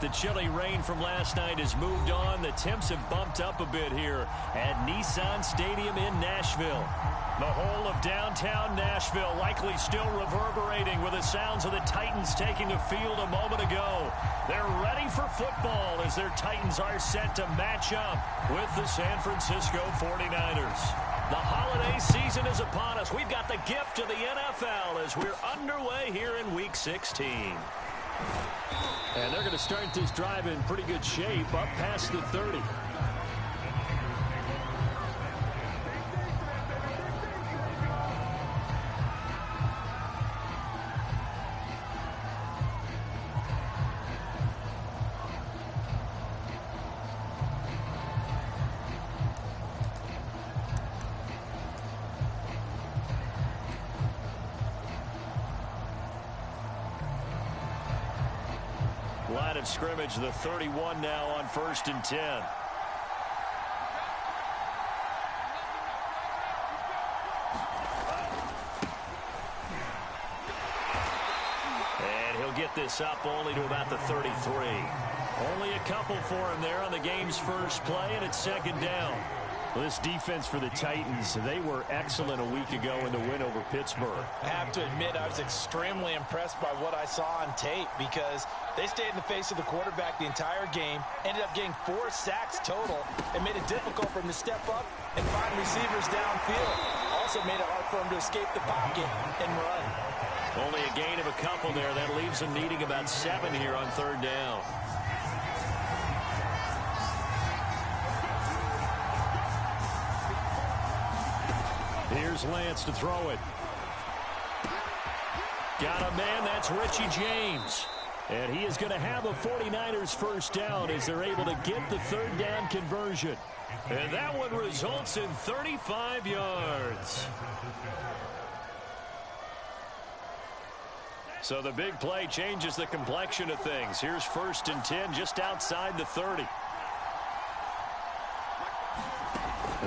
The chilly rain from last night has moved on. The temps have bumped up a bit here at Nissan Stadium in Nashville. The whole of downtown Nashville likely still reverberating with the sounds of the Titans taking the field a moment ago. They're ready for football as their Titans are set to match up with the San Francisco 49ers. The holiday season is upon us. We've got the gift of the NFL as we're underway here in Week 16. And they're going to start this drive in pretty good shape up past the 30. Line of scrimmage, the 31 now on 1st and 10. And he'll get this up only to about the 33. Only a couple for him there on the game's first play, and it's 2nd down. Well, this defense for the Titans, they were excellent a week ago in the win over Pittsburgh. I have to admit, I was extremely impressed by what I saw on tape because they stayed in the face of the quarterback the entire game, ended up getting 4 sacks total, and made it difficult for him to step up and find receivers downfield. Also made it hard for him to escape the pocket and run. Only a gain of a couple there. That leaves him needing about 7 here on 3rd down. Here's Lance to throw it. Got a man, that's Richie James. And he is going to have a 49ers first down as they're able to get the 3rd down conversion. And that one results in 35 yards. So the big play changes the complexion of things. Here's 1st and 10 just outside the 30.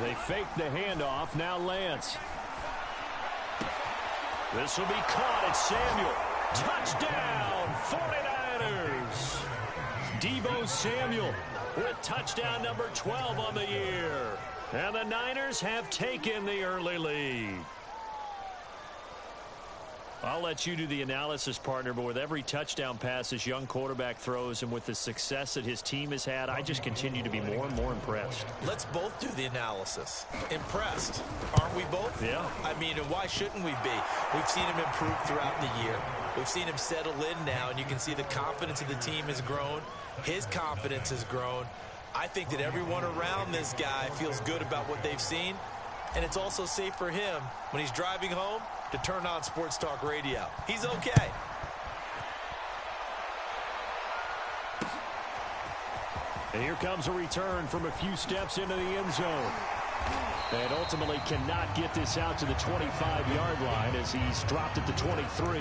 They fake the handoff. Now Lance. This will be caught. It's Samuel. Touchdown, 49ers. Deebo Samuel with touchdown number 12 on the year. And the Niners have taken the early lead. I'll let you do the analysis, partner, but with every touchdown pass this young quarterback throws and with the success that his team has had, I just continue to be more and more impressed. Let's both do the analysis. Impressed, aren't we both? Yeah. I mean, and why shouldn't we be? We've seen him improve throughout the year. We've seen him settle in now, and you can see the confidence of the team has grown. His confidence has grown. I think that everyone around this guy feels good about what they've seen, and it's also safe for him when he's driving home to turn on Sports Talk Radio. He's okay. And here comes a return from a few steps into the end zone. And ultimately cannot get this out to the 25-yard line as he's dropped at the 23.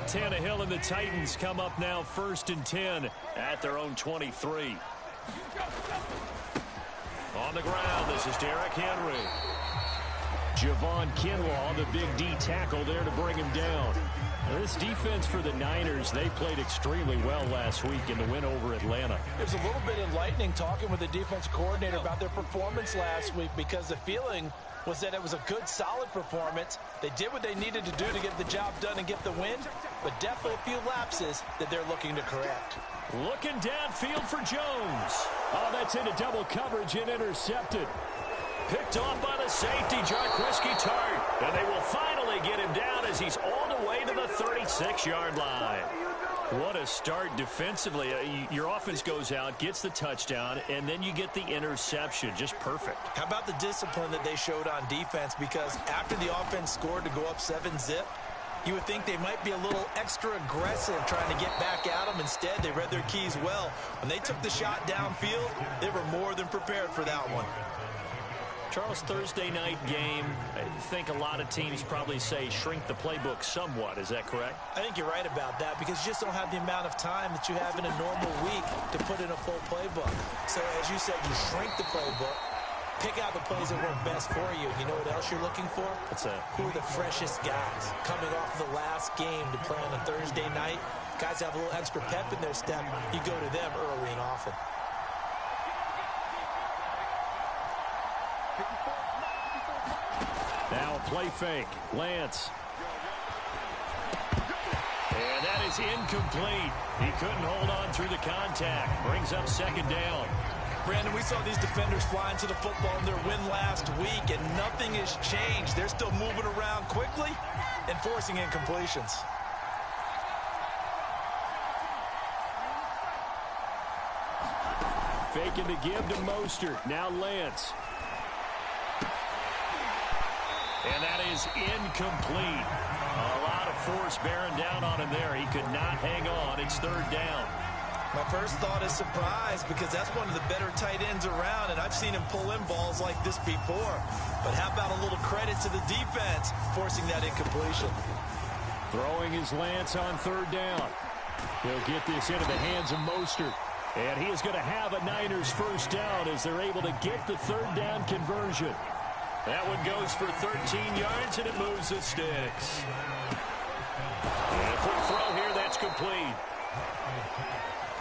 Tannehill and the Titans come up now 1st and 10 at their own 23. On the ground, this is Derrick Henry. Javon Kinlaw, the big D tackle there to bring him down. This defense for the Niners, they played extremely well last week in the win over Atlanta. It was a little bit enlightening talking with the defense coordinator about their performance last week because the feeling was that it was a good, solid performance. They did what they needed to do to get the job done and get the win, but definitely a few lapses that they're looking to correct. Looking downfield for Jones. Oh, that's into double coverage and intercepted. Picked off by the safety, Jaquiski Tartt. And they will finally get him down as he's all the way to the 36-yard line. What a start defensively. Your offense goes out, gets the touchdown, and then you get the interception. Just perfect. How about the discipline that they showed on defense? Because after the offense scored to go up 7-zip, you would think they might be a little extra aggressive trying to get back at them. Instead, they read their keys well. When they took the shot downfield, they were more than prepared for that one. Charles, Thursday night game, I think a lot of teams probably say shrink the playbook somewhat. Is that correct? I think you're right about that because you just don't have the amount of time that you have in a normal week to put in a full playbook. So as you said, you shrink the playbook, pick out the plays that work best for you. You know what else you're looking for? What's that? Who are the freshest guys coming off the last game to play on a Thursday night? Guys have a little extra pep in their step. You go to them early and often. Now a play fake. Lance. And that is incomplete. He couldn't hold on through the contact. Brings up second down. Brandon, we saw these defenders flying to the football in their win last week, and nothing has changed. They're still moving around quickly and forcing incompletions. Faking the give to Mostert. Now Lance. And that is incomplete. A lot of force bearing down on him there. He could not hang on. It's third down. My first thought is surprise because that's one of the better tight ends around, and I've seen him pull in balls like this before. But how about a little credit to the defense forcing that incompletion? Throwing his Lance on third down. He'll get this into the hands of Mostert. And he is going to have a Niners first down as they're able to get the third down conversion. That one goes for 13 yards, and it moves the sticks. And a quick throw here, that's complete.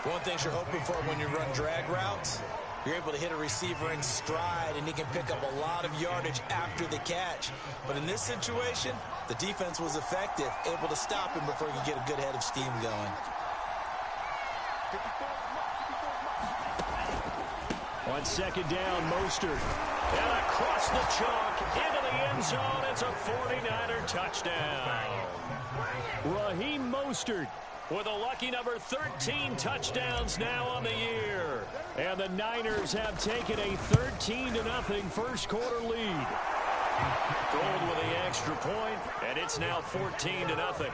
One thing you're hoping for when you run drag routes, you're able to hit a receiver in stride, and he can pick up a lot of yardage after the catch. But in this situation, the defense was effective, able to stop him before he could get a good head of steam going. On second down, Mostert. And across the chalk, into the end zone. It's a 49er touchdown. Raheem Mostert with a lucky number 13 touchdowns now on the year. And the Niners have taken a 13-0 first quarter lead. Gold with the extra point, and it's now 14-0.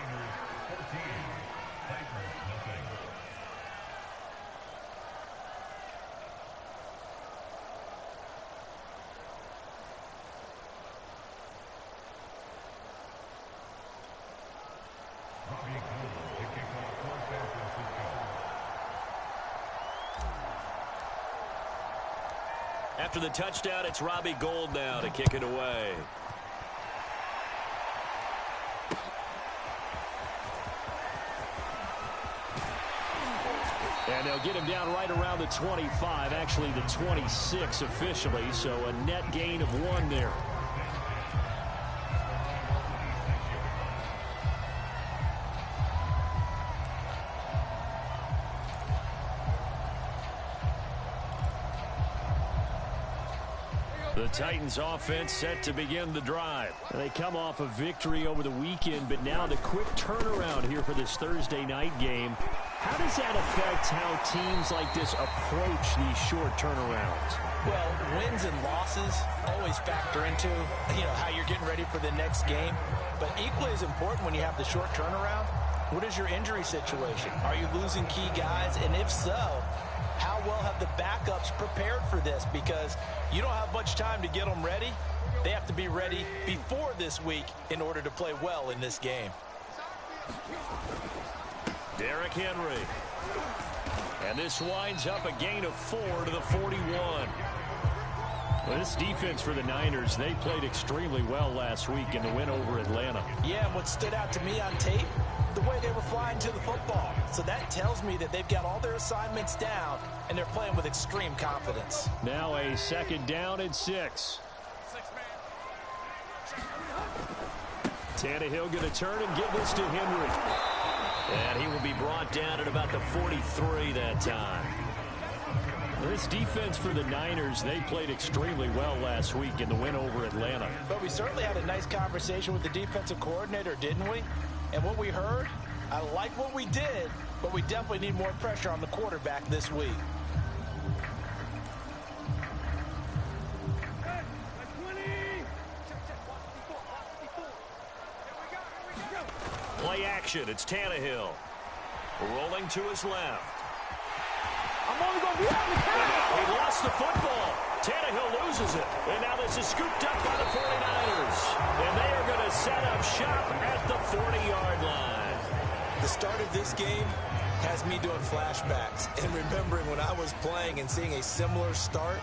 After the touchdown, it's Robbie Gould now to kick it away. And they'll get him down right around the 25, actually the 26 officially, so a net gain of 1 there. The Titans offense set to begin the drive. They come off a victory over the weekend, but now the quick turnaround here for this Thursday night game. How does that affect how teams like this approach these short turnarounds? Well, wins and losses always factor into, how you're getting ready for the next game. But equally as important when you have the short turnaround, what is your injury situation? Are you losing key guys? And if so, how well have the backups prepared for this? Because you don't have much time to get them ready. They have to be ready before this week in order to play well in this game. Derrick Henry. And this winds up a gain of 4 to the 41. Well, this defense for the Niners, they played extremely well last week in the win over Atlanta. Yeah, and what stood out to me on tape, the way they were flying to the football. So that tells me that they've got all their assignments down, and they're playing with extreme confidence. Now a second down and 6. Tannehill going to turn and give this to Henry. And he will be brought down at about the 43 that time. This defense for the Niners, they played extremely well last week in the win over Atlanta. But we certainly had a nice conversation with the defensive coordinator, didn't we? And what we heard, I like what we did, but we definitely need more pressure on the quarterback this week. Play action, it's Tannehill. Rolling to his left. I'm only going to be out of the camera. He lost the football. Tannehill loses it. And now this This is scooped up by the 49ers. And they are going to set up shop at the 40-yard line. The start of this game has me doing flashbacks and remembering when I was playing and seeing a similar start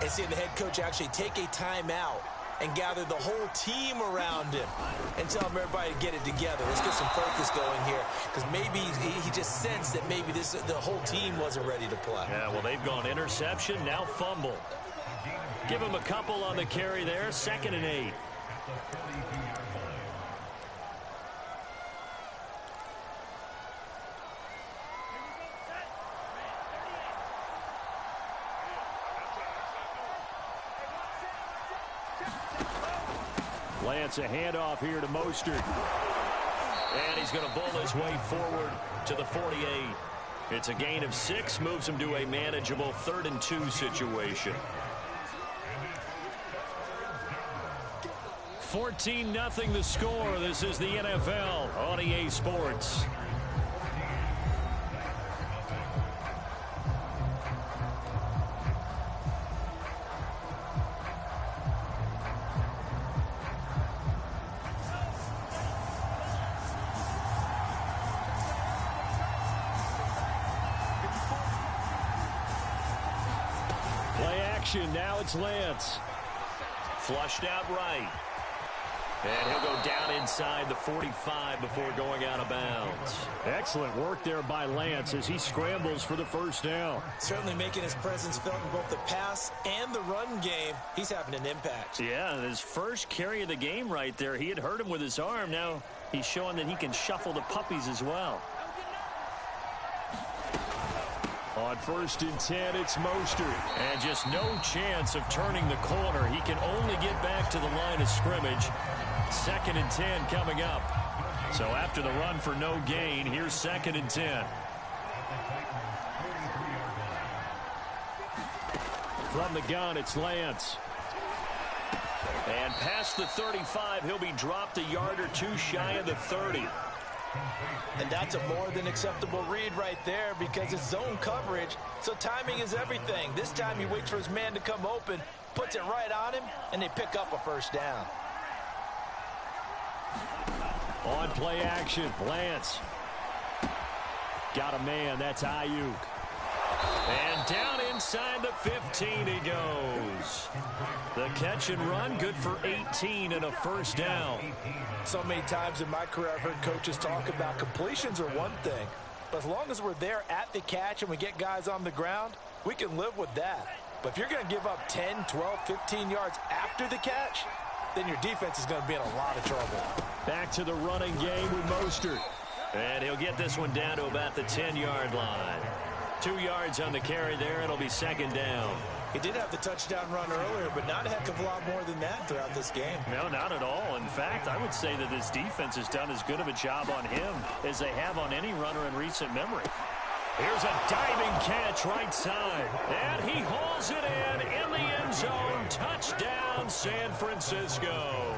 and seeing the head coach actually take a timeout and gather the whole team around him and tell him everybody to get it together. Let's get some focus going here, because maybe he just sensed that maybe the whole team wasn't ready to play. Yeah, well, they've gone interception, now fumble. Give him a couple on the carry there, 2nd and 8. Lance, a handoff here to Mostert. And he's going to bull his way forward to the 48. It's a gain of 6, moves him to a manageable 3rd and 2 situation. 14-0 the score. This is the NFL on EA Sports. Now it's Lance. Flushed out right. And he'll go down inside the 45 before going out of bounds. Excellent work there by Lance as he scrambles for the first down. Certainly making his presence felt in both the pass and the run game. He's having an impact. Yeah, his first carry of the game right there. He had hurt him with his arm. Now he's showing that he can shuffle the puppies as well. On 1st and 10, it's Mostert. And just no chance of turning the corner. He can only get back to the line of scrimmage. 2nd and 10 coming up. So after the run for no gain, here's 2nd and 10. From the gun, it's Lance. And past the 35, he'll be dropped a yard or two shy of the 30. And that's a more than acceptable read right there, because it's zone coverage, so timing is everything. This time he waits for his man to come open, puts it right on him, and they pick up a first down. On play action, Lance. Got a man, that's Ayuk. And down inside the 15 he goes. The catch and run, good for 18 and a first down. So many times in my career I've heard coaches talk about completions are one thing, but as long as we're there at the catch and we get guys on the ground, we can live with that. But if you're going to give up 10, 12, 15 yards after the catch, then your defense is going to be in a lot of trouble. Back to the running game with Mostert. And he'll get this one down to about the 10-yard line. 2 yards on the carry there. It'll be 2nd down. He did have the touchdown run earlier, but not a heck of a lot more than that throughout this game. No, not at all. In fact, I would say that this defense has done as good of a job on him as they have on any runner in recent memory. Here's a diving catch right side. And he hauls it in the end zone. Touchdown, San Francisco.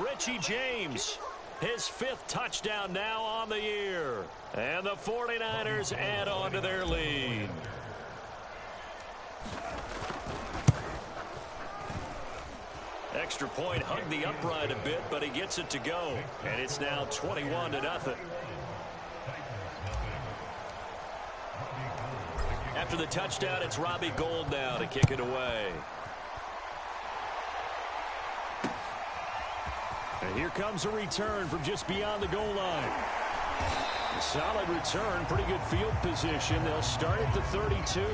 Richie James, his 5th touchdown now on the year. And the 49ers add on to their lead. Extra point hugged the upright a bit, but he gets it to go. And it's now 21-0. After the touchdown, it's Robbie Gould now to kick it away. And here comes a return from just beyond the goal line. A solid return, pretty good field position. They'll start at the 32.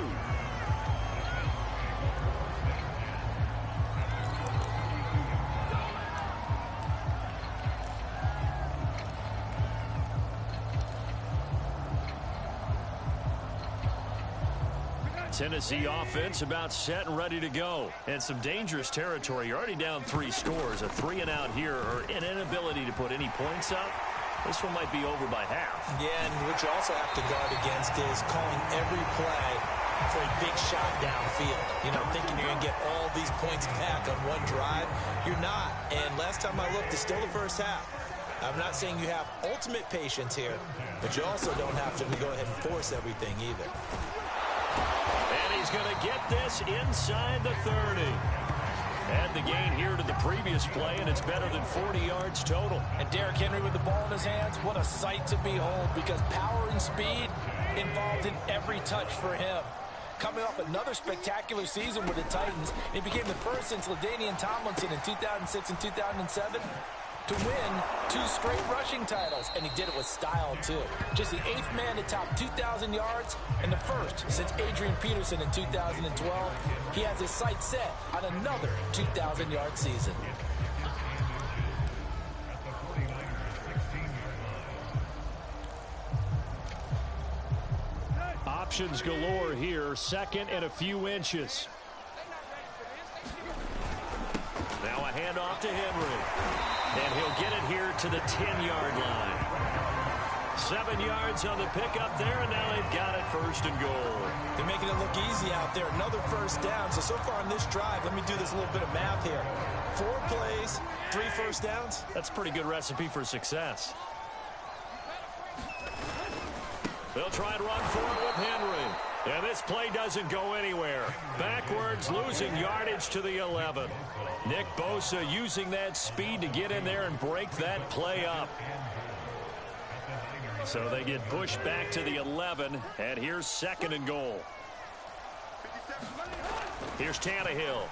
Tennessee offense about set and ready to go. And some dangerous territory. You're already down 3 scores. A 3-and-out here, or an inability to put any points up. This one might be over by half. Yeah, and what you also have to guard against is calling every play for a big shot downfield. You know, thinking you're going to get all these points back on one drive. You're not. And last time I looked, it's still the first half. I'm not saying you have ultimate patience here, but you also don't have to go ahead and force everything either. And he's going to get this inside the 30. Add the gain here to the previous play, and it's better than 40 yards total. And Derrick Henry with the ball in his hands, what a sight to behold, because power and speed involved in every touch for him. Coming off another spectacular season with the Titans, he became the first since LaDainian Tomlinson in 2006 and 2007 to win 2 straight rushing titles, and he did it with style, too. Just the 8th man to top 2,000 yards and the first since Adrian Peterson in 2012. He has his sights set on another 2,000-yard season. Options galore here, second and a few inches. Now a handoff to Henry. And he'll get it here to the 10-yard line. 7 yards on the pickup there, and now they've got it 1st and goal. They're making it look easy out there. Another 1st down. So far on this drive, let me do this little bit of math here. 4 plays, 3 first downs. That's a pretty good recipe for success. They'll try and run for it with Henry. And this play doesn't go anywhere. Backwards, losing yardage to the 11. Nick Bosa using that speed to get in there and break that play up. So they get pushed back to the 11, and here's 2nd and goal. Here's Tannehill.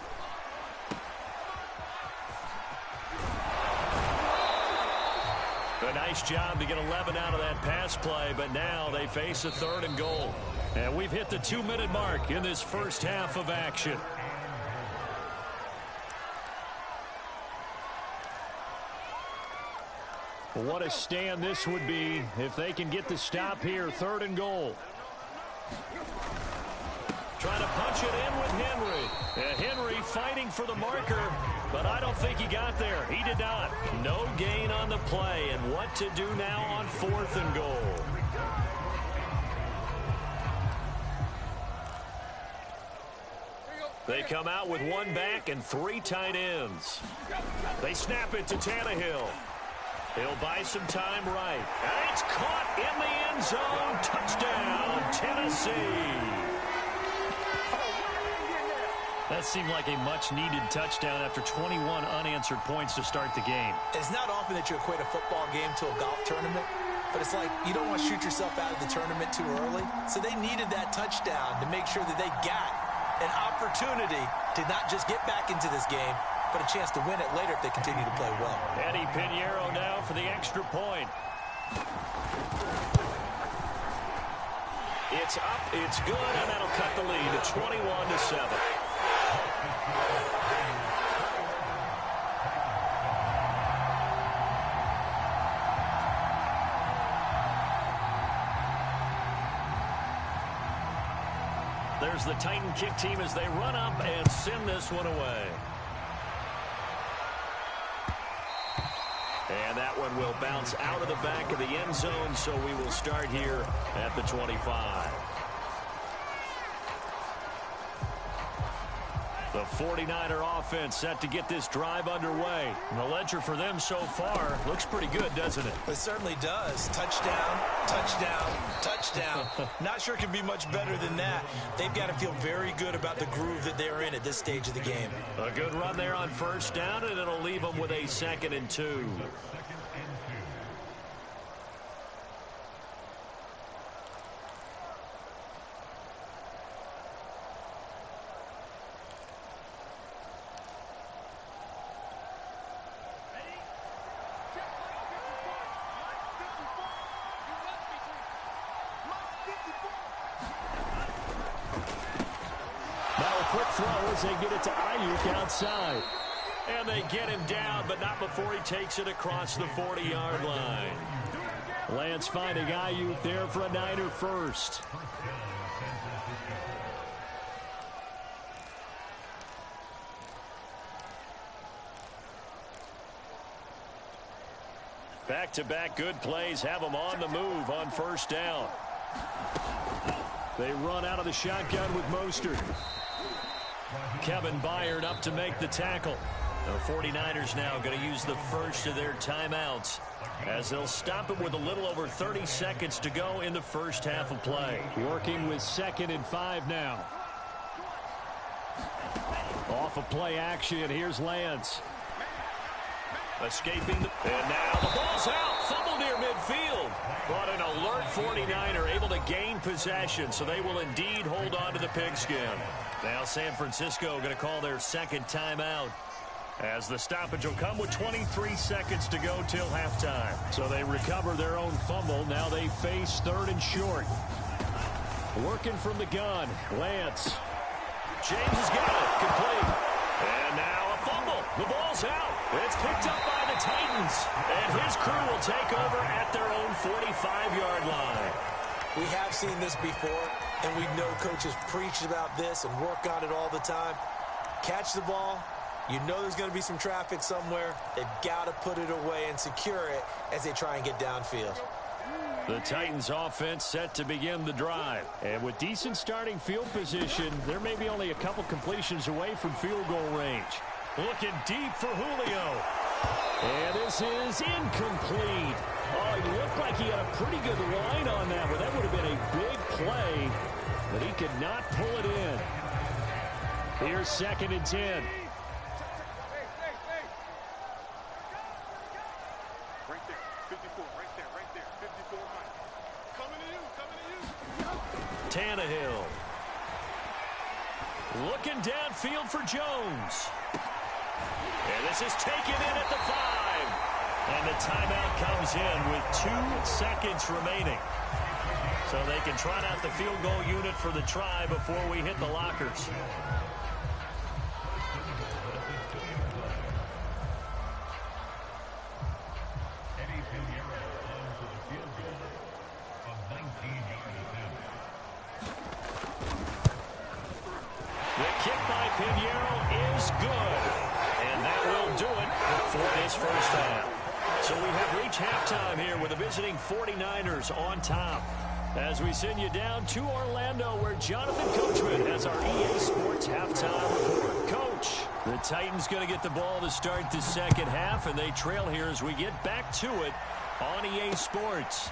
A nice job to get 11 out of that pass play, but now they face a 3rd and goal. And we've hit the 2-minute mark in this first half of action. What a stand this would be if they can get the stop here. 3rd and goal. Trying to punch it in with Henry. And Henry fighting for the marker, but I don't think he got there. He did not. No gain on the play. And what to do now on 4th and goal. They come out with 1 back and 3 tight ends. They snap it to Tannehill. He'll buy some time right. And it's caught in the end zone. Touchdown, Tennessee. That seemed like a much-needed touchdown after 21 unanswered points to start the game. It's not often that you equate a football game to a golf tournament, but it's like you don't want to shoot yourself out of the tournament too early. So they needed that touchdown to make sure that they got an opportunity to not just get back into this game, but a chance to win it later if they continue to play well. Eddie Pinheiro now for the extra point. It's up, it's good, and that'll cut the lead to 21-7. There's the Titan kick team as they run up and send this one away. And that one will bounce out of the back of the end zone, so we will start here at the 25. The 49er offense set to get this drive underway. And the ledger for them so far looks pretty good, doesn't it? It certainly does. Touchdown, touchdown, touchdown. Not sure it can be much better than that. They've got to feel very good about the groove that they're in at this stage of the game. A good run there on 1st down, and it'll leave them with a 2nd and 2. Quick throw as they get it to Ayuk outside. And they get him down, but not before he takes it across the 40-yard line. Lance finding Ayuk there for a Niner first. Back-to-back good plays have them on the move on 1st down. They run out of the shotgun with Mostert. Kevin Byard up to make the tackle. The 49ers now going to use the first of their timeouts as they'll stop it with a little over 30 seconds to go in the first half of play. Working with 2nd and 5 now. Off Off of play action, here's Lance. Escaping and now the ball's out. Fumble near midfield. But an alert 49er able to gain possession, so they will indeed hold on to the pigskin. Now San Francisco going to call their second timeout, as the stoppage will come with 23 seconds to go till halftime. So they recover their own fumble. Now they face 3rd and short. Working from the gun, Lance. James has got it. Complete. And now a fumble. The ball's out. It's picked up by the Titans. And his crew will take over at their own 45-yard line. We have seen this before, and we know coaches preach about this and work on it all the time. Catch the ball. You know there's going to be some traffic somewhere. They've got to put it away and secure it as they try and get downfield. The Titans offense set to begin the drive. And with decent starting field position, there may be only a couple completions away from field goal range. Looking deep for Julio. And this is incomplete. Oh, he looked like he had a pretty good line on that one. That would have been a big play, but he could not pull it in. Here's 2nd and 10. Tannehill. Looking downfield for Jones. And this is taken in at the 5. And the timeout comes in with 2 seconds remaining. So they can trot out the field goal unit for the try before we hit the lockers. First half. So we have reached halftime here with the visiting 49ers on top. As we send you down to Orlando, where Jonathan Coachman has our EA Sports halftime report. Coach, the Titans going to get the ball to start the second half, and they trail here as we get back to it on EA Sports.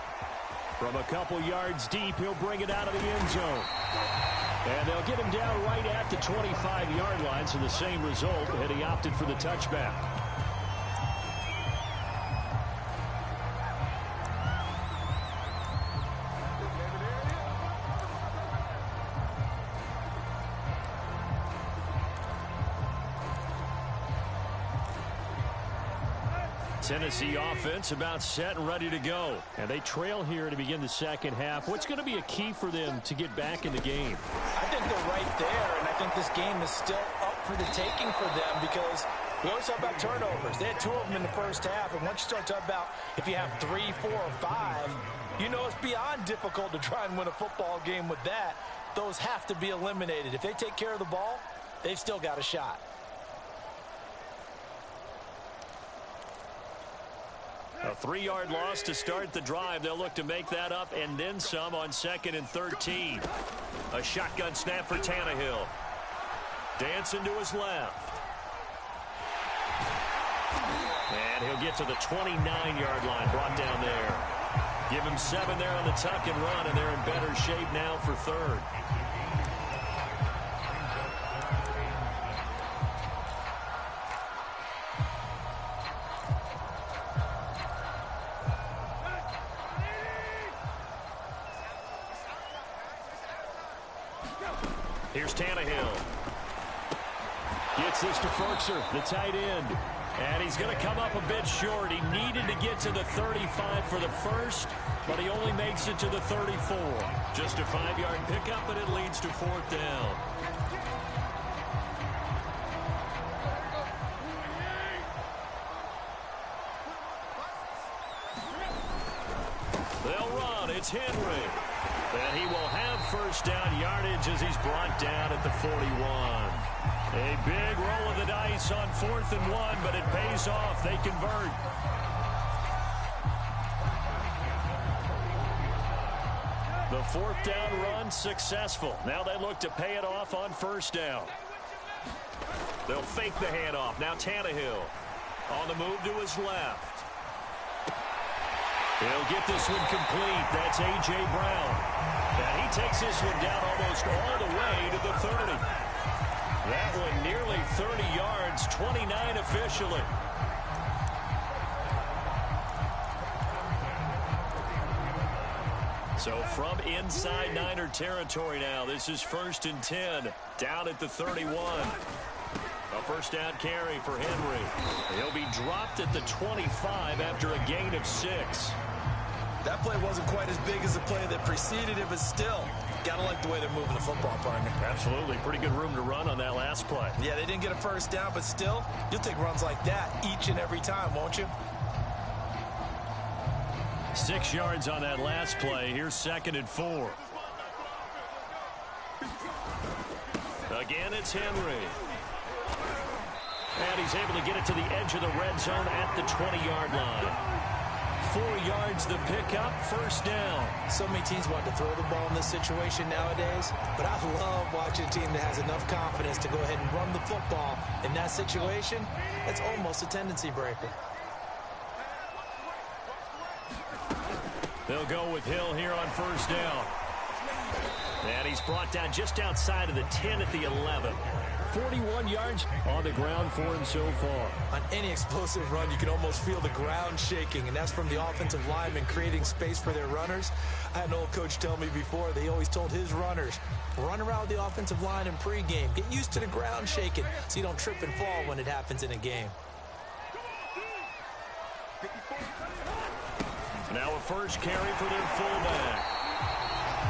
From a couple yards deep, he'll bring it out of the end zone. And they'll get him down right at the 25-yard line, so the same result, and he opted for the touchback. Tennessee offense about set and ready to go. And they trail here to begin the second half. What's going to be a key for them to get back in the game? I think they're right there, and I think this game is still up for the taking for them because we always talk about turnovers. They had 2 of them in the first half, and once you start talking about if you have 3, 4, or 5, you know it's beyond difficult to try and win a football game with that. Those have to be eliminated. If they take care of the ball, they've still got a shot. A 3-yard loss to start the drive. They'll look to make that up and then some on 2nd and 13. A shotgun snap for Tannehill. Dancing to his left. And he'll get to the 29-yard line, brought down there. Give him 7 there on the tuck and run, and they're in better shape now for 3rd. Here's Tannehill. Gets this to Ferkser, the tight end. And he's going to come up a bit short. He needed to get to the 35 for the first, but he only makes it to the 34. Just a 5-yard pickup, and it leads to 4th down. They'll run. It's Henry. And he will have first down yardage as he's brought down at the 41. A big roll of the dice on 4th and 1, but it pays off. They convert. The 4th down run successful. Now they look to pay it off on first down. They'll fake the handoff. Now Tannehill on the move to his left. He'll get this one complete. That's A.J. Brown. And he takes this one down almost all the way to the 30. That one nearly 30 yards, 29 officially. So from inside Niner territory now, this is 1st and 10, down at the 31. A first down carry for Henry. He'll be dropped at the 25 after a gain of 6. That play wasn't quite as big as the play that preceded it, but still, gotta like the way they're moving the football, partner. Absolutely. Pretty good room to run on that last play. Yeah, they didn't get a first down, but still, you'll take runs like that each and every time, won't you? 6 yards on that last play. Here's 2nd and 4. Again, it's Henry. And he's able to get it to the edge of the red zone at the 20-yard line. 4 yards the pickup, first down. So many teams want to throw the ball in this situation nowadays, but I love watching a team that has enough confidence to go ahead and run the football in that situation. That's almost a tendency breaker. They'll go with Hill here on first down. And he's brought down just outside of the 10 at the 11. 41 yards on the ground for him so far. On any explosive run, you can almost feel the ground shaking, and that's from the offensive linemen creating space for their runners. I had an old coach tell me before, they always told his runners, run around the offensive line in pregame. Get used to the ground shaking so you don't trip and fall when it happens in a game. Now a first carry for their fullback.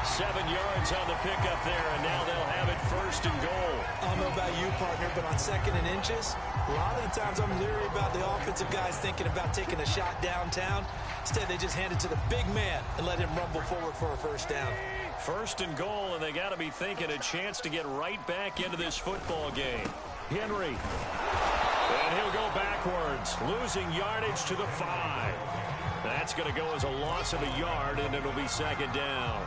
7 yards on the pickup there, and now they'll have it 1st and goal. I don't know about you, partner, but on 2nd and inches, a lot of the times I'm leery about the offensive guys thinking about taking a shot downtown. Instead, they just hand it to the big man and let him rumble forward for a first down. 1st and goal, and they got to be thinking a chance to get right back into this football game. Henry. And he'll go backwards, losing yardage to the 5. That's going to go as a loss of a yard, and it'll be 2nd down.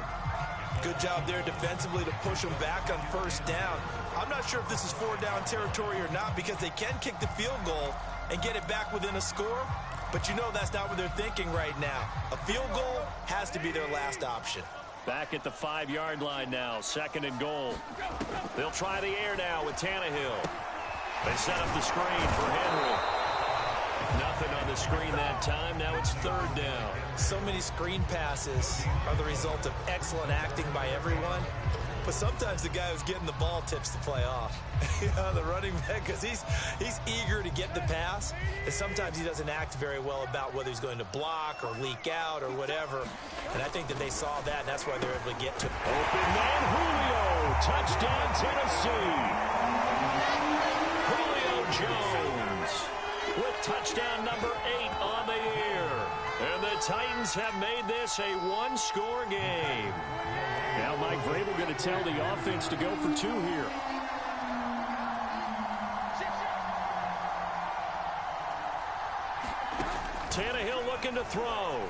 Good job there defensively to push them back on first down. I'm not sure if this is 4-down territory or not because they can kick the field goal and get it back within a score, but you know that's not what they're thinking right now. A field goal has to be their last option. Back at the 5-yard line now, 2nd and goal. They'll try the air now with Tannehill. They set up the screen for Henry. Nothing on the screen that time. Now it's 3rd down. So many screen passes are the result of excellent acting by everyone. But sometimes the guy who's getting the ball tips the play off. The running back, because he's eager to get the pass. And sometimes he doesn't act very well about whether he's going to block or leak out or whatever. And I think that they saw that, and that's why they're able to get to it. Open man, Julio. Touchdown, Tennessee. Julio Jones with touchdown number 8 on the year. And the Titans have made this a one-score game. Now Mike Vrabel going to tell the offense to go for 2 here. Tannehill looking to throw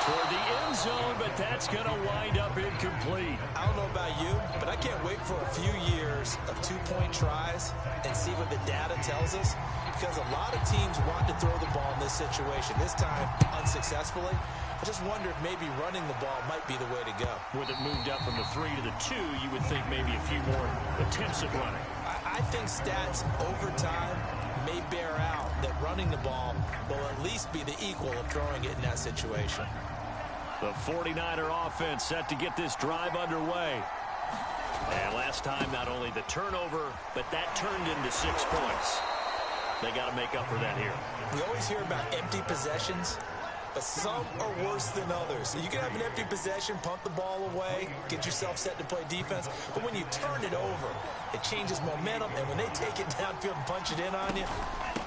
toward the end zone, but that's going to wind up incomplete. I don't know about you, but I can't wait for a few years of 2-point tries and see what the data tells us, because a lot of teams want to throw the ball in this situation, this time unsuccessfully. I just wonder if maybe running the ball might be the way to go. With it moved up from the 3 to the 2, you would think maybe a few more attempts at running. I think stats over time may bear out that running the ball will at least be the equal of throwing it in that situation. The 49er offense set to get this drive underway. And last time, not only the turnover, but that turned into 6 points. They got to make up for that here. We always hear about empty possessions, but some are worse than others. So you can have an empty possession, punt the ball away, get yourself set to play defense. But when you turn it over, it changes momentum. And when they take it downfield and punch it in on you,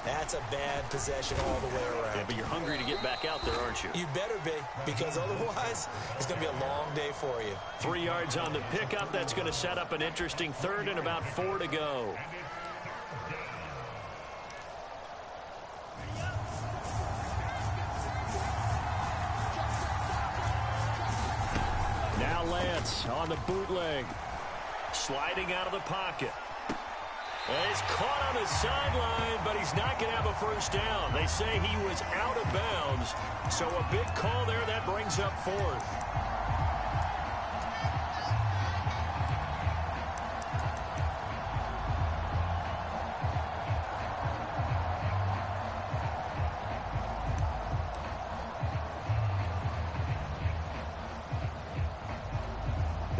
that's a bad possession all the way around. Yeah, but you're hungry to get back out there, aren't you? You better be, because otherwise, it's going to be a long day for you. 3 yards on the pickup. That's going to set up an interesting 3rd and about 4 to go. Now Lance on the bootleg. Sliding out of the pocket. And he's caught on the sideline, but he's not going to have a first down. They say he was out of bounds. So a big call there. That brings up 4th.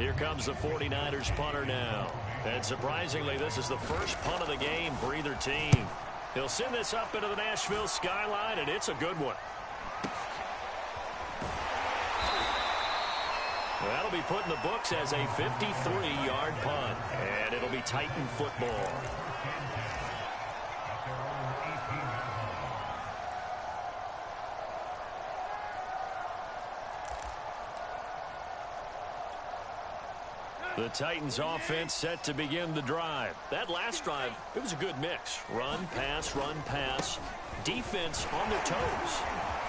Here comes the 49ers punter now. And surprisingly, this is the first punt of the game for either team. He'll send this up into the Nashville skyline, and it's a good one. That'll be put in the books as a 53-yard punt. And it'll be Titan football. The Titans offense set to begin the drive. That last drive, it was a good mix. Run, pass, defense on their toes.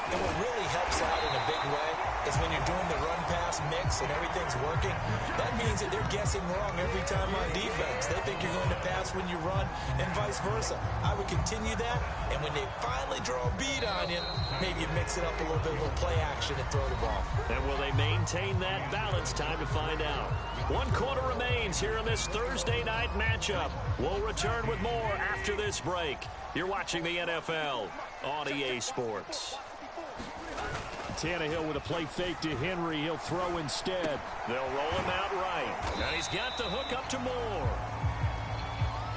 And what really helps out in a big way is when you're doing the run-pass mix and everything's working, that means that they're guessing wrong every time on defense. They think you're going to pass when you run and vice versa. I would continue that, and when they finally draw a bead on you, maybe you mix it up a little bit, a little play action and throw the ball. And will they maintain that balance? Time to find out. 1 quarter remains here in this Thursday night matchup. We'll return with more after this break. You're watching the NFL on EA Sports. Tannehill with a play fake to Henry. He'll throw instead. They'll roll him out right. And he's got the hook up to Moore.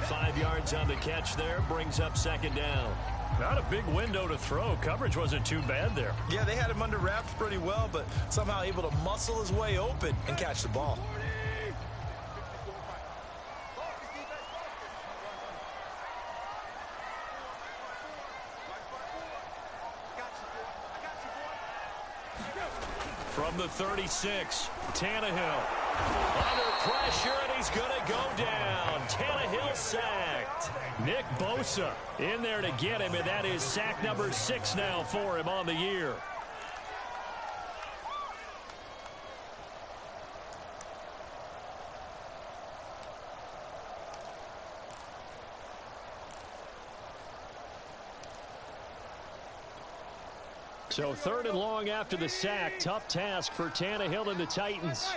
5 yards on the catch there. Brings up second down. Not a big window to throw. Coverage wasn't too bad there. Yeah, they had him under wraps pretty well, but somehow able to muscle his way open and catch the ball. From the 36, Tannehill under pressure, and he's going to go down. Tannehill sacked. Nick Bosa in there to get him, and that is sack number 6 now for him on the year. So 3rd and long after the sack. Tough task for Tannehill and the Titans.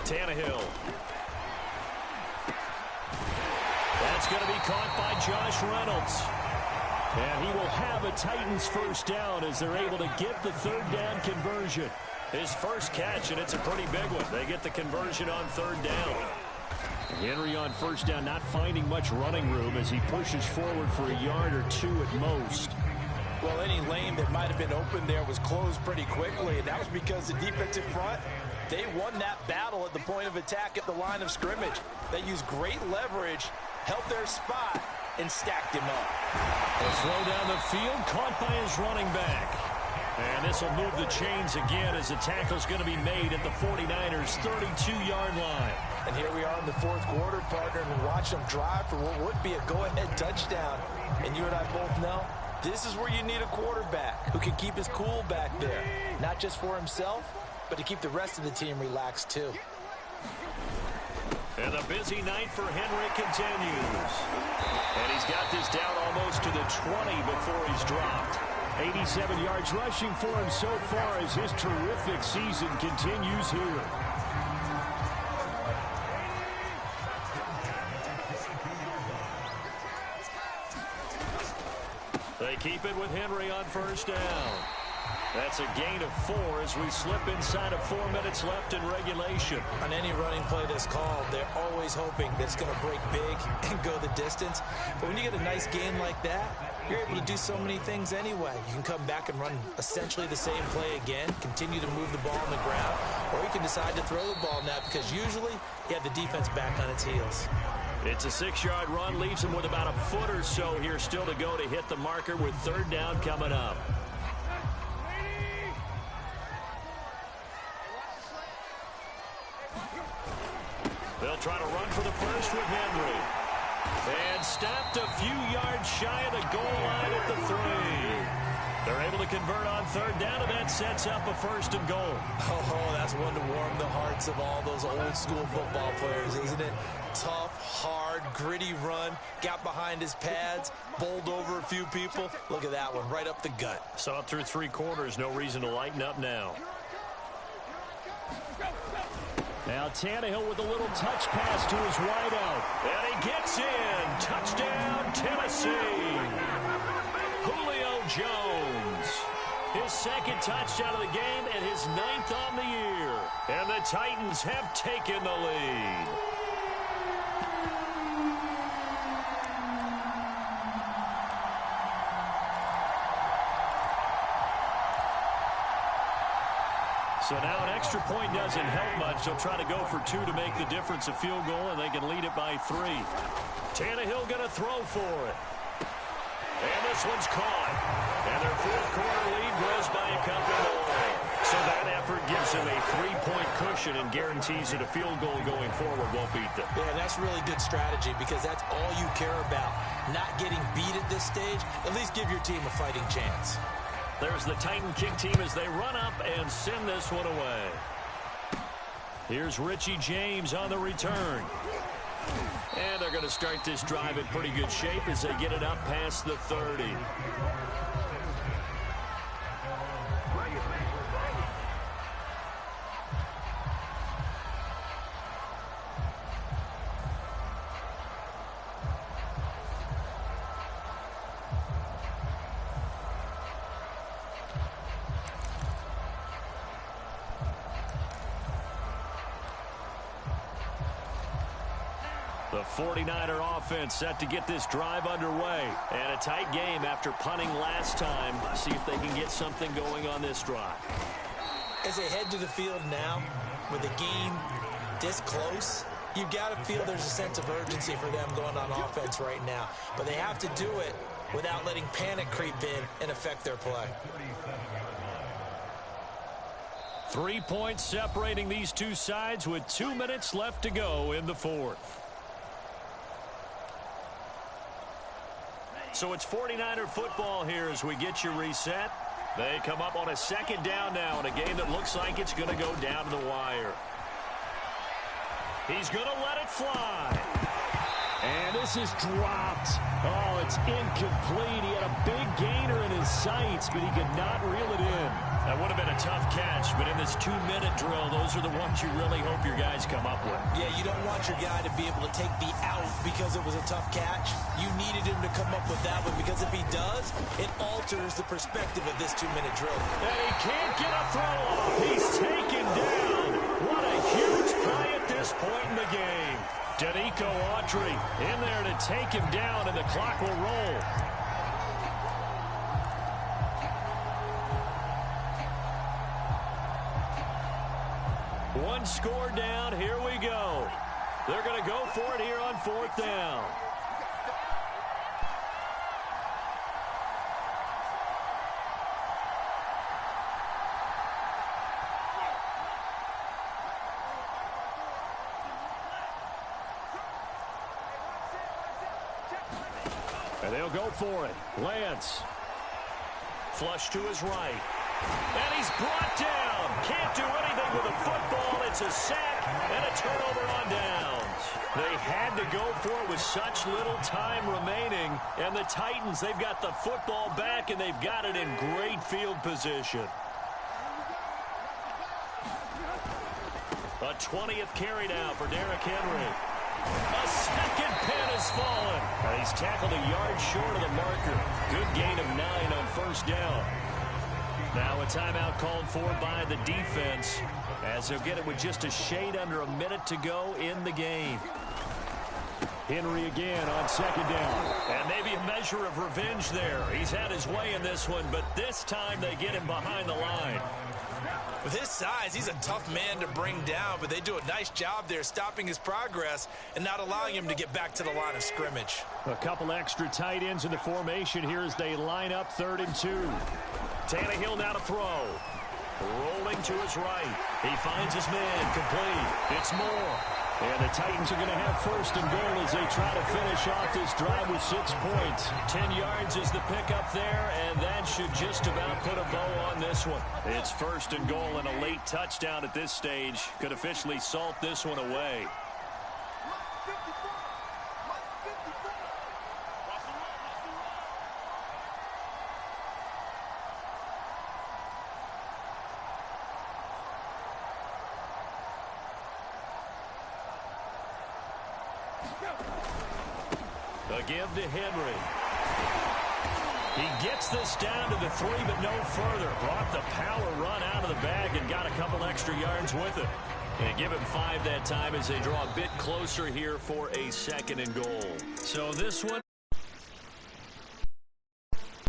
Tannehill. That's going to be caught by Josh Reynolds. And he will have a Titans first down as they're able to get the 3rd down conversion. His first catch, and it's a pretty big one. They get the conversion on 3rd down. Henry on first down, not finding much running room as he pushes forward for a yard or 2 at most. Well, any lane that might have been open there was closed pretty quickly, and that was because the defensive front, they won that battle at the point of attack at the line of scrimmage. They used great leverage, held their spot, and stacked him up. A throw down the field, caught by his running back. And this will move the chains again as the tackle's going to be made at the 49ers' 32-yard line. And here we are in the 4th quarter, partner, and watch them drive for what would be a go-ahead touchdown. And you and I both know this is where you need a quarterback who can keep his cool back there, not just for himself, but to keep the rest of the team relaxed too. And the busy night for Henry continues. And he's got this down almost to the 20 before he's dropped. 87 yards rushing for him so far as his terrific season continues here. They keep it with Henry on first down. That's a gain of 4 as we slip inside of 4 minutes left in regulation. On any running play that's called, they're always hoping that it's going to break big and go the distance. But when you get a nice gain like that, you're able to do so many things anyway. You can come back and run essentially the same play again, continue to move the ball on the ground, or you can decide to throw the ball now because usually you have the defense back on its heels. It's a 6-yard run, leaves him with about a foot or so here still to go to hit the marker with 3rd down coming up. They'll try to run for the first with Henry. And stopped a few yards shy of the goal line at the 3. They're able to convert on 3rd down, and that sets up a 1st and goal. Oh, that's one to warm the hearts of all those old school football players, isn't it? Tough, hard, gritty run, got behind his pads, bowled over a few people. Look at that one, right up the gut. Saw it through 3 quarters, no reason to lighten up now. Now Tannehill with a little touch pass to his wideout. And he gets in. Touchdown, Tennessee. Julio Jones. His second touchdown of the game and his 9th on the year. And the Titans have taken the lead. So now an extra point doesn't help much. They'll try to go for 2 to make the difference a field goal, and they can lead it by 3. Tannehill going to throw for it. And this one's caught. And their fourth quarter lead grows by a couple more. So that effort gives them a 3-point cushion and guarantees that a field goal going forward won't beat them. Yeah, that's really good strategy because that's all you care about. Not getting beat at this stage. At least give your team a fighting chance. There's the Titan kick team as they run up and send this one away. Here's Richie James on the return. And they're going to start this drive in pretty good shape as they get it up past the 30. The 49er offense set to get this drive underway. And a tight game after punting last time. See if they can get something going on this drive. As they head to the field now, with the game this close, you've got to feel there's a sense of urgency for them going on offense right now. But they have to do it without letting panic creep in and affect their play. 3 points separating these two sides with 2 minutes left to go in the fourth. So it's 49er football here as we get you reset. They come up on a second down now in a game that looks like it's going to go down to the wire. He's going to let it fly. And this is dropped. Oh, it's incomplete. He had a big gainer in his sights, but he could not reel it in. That would have been a tough catch, but in this 2-minute drill, those are the ones you really hope your guys come up with. Yeah, you don't want your guy to be able to take the out because it was a tough catch. You needed him to come up with that one because if he does, it alters the perspective of this 2-minute drill. And he can't get a throw off. He's taken down. What a huge play at this point in the game. Denico Autry in there to take him down, and the clock will roll. One score down. Here we go. They're going to go for it here on 4th down. And they'll go for it. Lance. Flush to his right. And he's brought down. Can't do anything with the football. It's a sack and a turnover on downs. They had to go for it with such little time remaining. And the Titans, they've got the football back, and they've got it in great field position. A 20th carry now for Derrick Henry. A second pin has fallen. He's tackled a yard short of the marker. Good gain of 9 on 1st down. Now a timeout called for by the defense as they'll get it with just a shade under a minute to go in the game. Henry again on 2nd down. And maybe a measure of revenge there. He's had his way in this one, but this time they get him behind the line. With his size, he's a tough man to bring down, but they do a nice job there stopping his progress and not allowing him to get back to the line of scrimmage. A couple extra tight ends in the formation here as they line up 3rd and 2. Tannehill now to throw. Rolling to his right. He finds his man complete. It's Moore. And the Titans are going to have 1st and goal as they try to finish off this drive with 6 points. 10 yards is the pickup there, and that should just about put a bow on this one. It's 1st and goal, and a late touchdown at this stage could officially salt this one away. A give to Henry. He gets this down to the 3, but no further. Brought the power run out of the bag and got a couple extra yards with it. And give him 5 that time as they draw a bit closer here for a 2nd and goal. So this one.